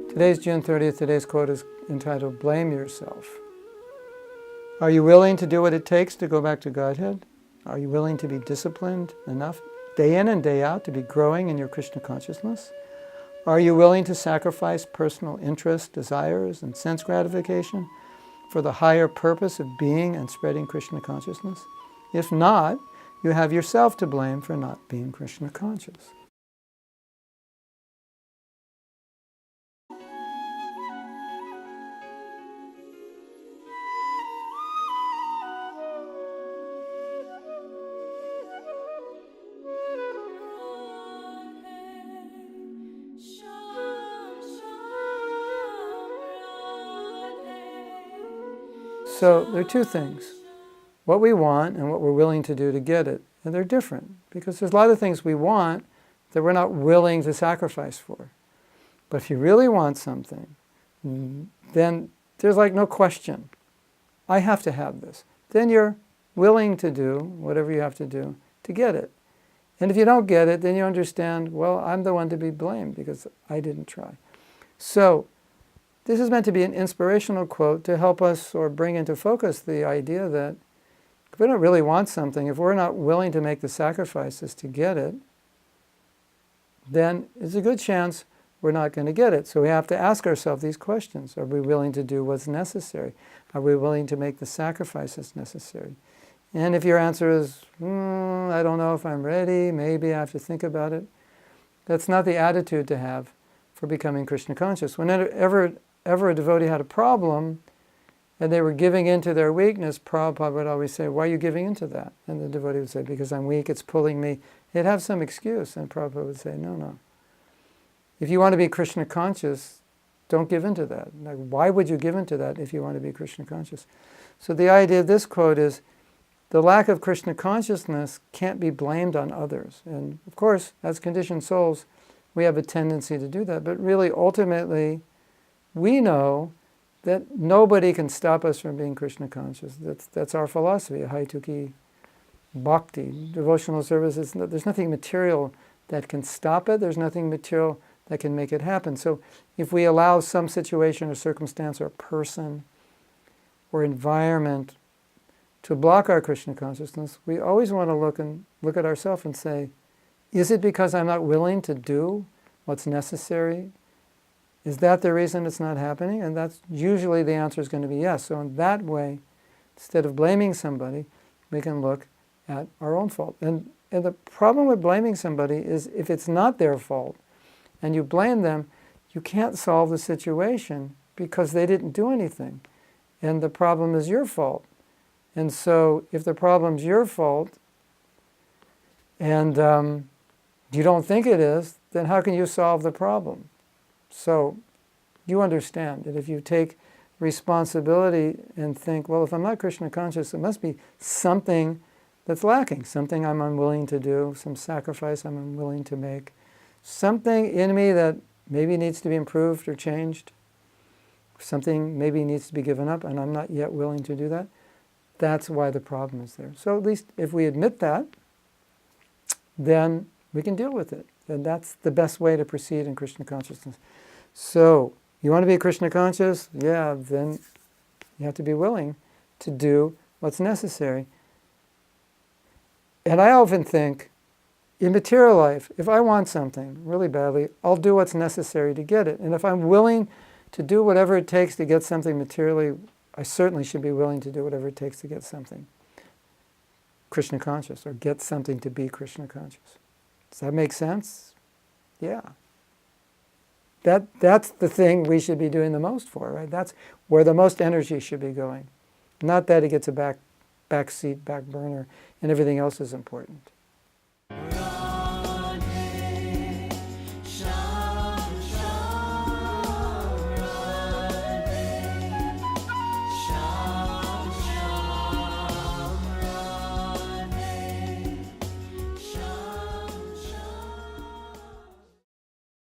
Today's June 30th. Today's quote is entitled, "Blame Yourself." Are you willing to do what it takes to go back to Godhead? Are you willing to be disciplined enough, day in and day out, to be growing in your Krishna consciousness? Are you willing to sacrifice personal interest, desires, and sense gratification for the higher purpose of being and spreading Krishna consciousness? If not, you have yourself to blame for not being Krishna conscious. So there are two things, what we want and what we're willing to do to get it. And they're different, because there's a lot of things we want that we're not willing to sacrifice for. But if you really want something, then there's like no question, I have to have this. Then you're willing to do whatever you have to do to get it. And if you don't get it, then you understand, well, I'm the one to be blamed because I didn't try. So this is meant to be an inspirational quote to help us or bring into focus the idea that if we don't really want something, if we're not willing to make the sacrifices to get it, then there's a good chance we're not going to get it. So we have to ask ourselves these questions. Are we willing to do what's necessary? Are we willing to make the sacrifices necessary? And if your answer is, I don't know if I'm ready, maybe I have to think about it, that's not the attitude to have for becoming Krishna conscious. Whenever a devotee had a problem and they were giving in to their weakness, Prabhupada would always say, why are you giving in to that? And the devotee would say, because I'm weak, it's pulling me. He'd have some excuse, and Prabhupada would say, no. If you want to be Krishna conscious, don't give in to that. Like, why would you give in to that if you want to be Krishna conscious? So the idea of this quote is, the lack of Krishna consciousness can't be blamed on others. And of course, as conditioned souls, we have a tendency to do that, but really, ultimately, we know that nobody can stop us from being Krishna conscious. That's our philosophy, Haituki Bhakti, devotional services. There's nothing material that can stop it. There's nothing material that can make it happen. So if we allow some situation or circumstance or person or environment to block our Krishna consciousness, we always want to look at ourselves and say, is it because I'm not willing to do what's necessary? Is that the reason it's not happening? And that's usually the answer is going to be yes. So in that way, instead of blaming somebody, we can look at our own fault. And the problem with blaming somebody is if it's not their fault and you blame them, you can't solve the situation because they didn't do anything. And the problem is your fault. And so if the problem's your fault and you don't think it is, then how can you solve the problem? So you understand that if you take responsibility and think, well, if I'm not Krishna conscious, it must be something that's lacking, something I'm unwilling to do, some sacrifice I'm unwilling to make, something in me that maybe needs to be improved or changed, something maybe needs to be given up, and I'm not yet willing to do that. That's why the problem is there. So at least if we admit that, then we can deal with it. And that's the best way to proceed in Krishna consciousness. So, you want to be Krishna conscious? Yeah, then you have to be willing to do what's necessary. And I often think, in material life, if I want something really badly, I'll do what's necessary to get it. And if I'm willing to do whatever it takes to get something materially, I certainly should be willing to do whatever it takes to get something Krishna conscious, or get something to be Krishna conscious. Does that make sense? Yeah. That's the thing we should be doing the most for, right? That's where the most energy should be going. Not that it gets a back seat, back burner, and everything else is important.